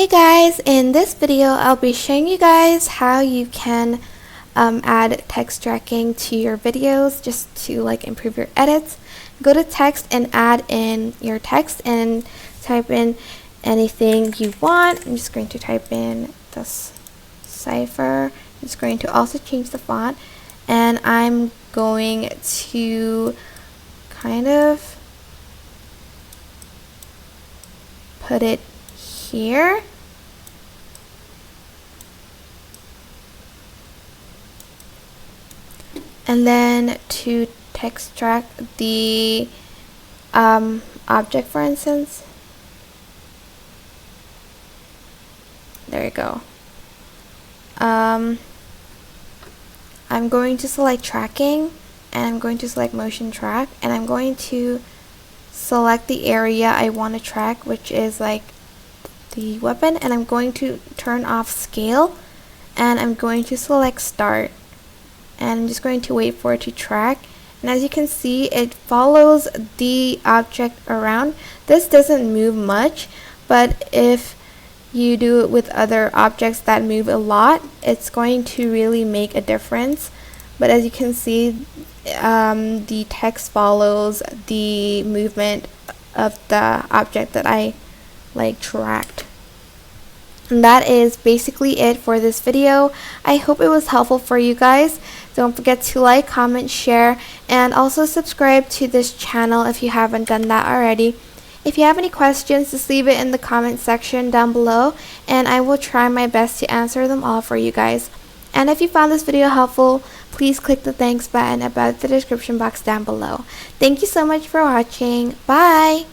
Hey guys, in this video I'll be showing you guys how you can add text tracking to your videos just to improve your edits. Go to text and add in your text and type in anything you want. I'm just going to type in this cipher. I'm just going to also change the font, and I'm going to kind of put it here. And then to text track the object, for instance, there you go. I'm going to select tracking, and I'm going to select motion track, and I'm going to select the area I want to track, which is the weapon, and I'm going to turn off scale, and I'm going to select start, and I'm just going to wait for it to track. And as you can see, it follows the object around. This doesn't move much, but if you do it with other objects that move a lot, it's going to really make a difference. But as you can see, the text follows the movement of the object that I tracked. And that is basically it for this video. I hope it was helpful for you guys. Don't forget to like, comment, share, and also subscribe to this channel if you haven't done that already. If you have any questions, just leave it in the comment section down below, and I will try my best to answer them all for you guys. And if you found this video helpful, please click the thanks button above the description box down below. Thank you so much for watching. Bye!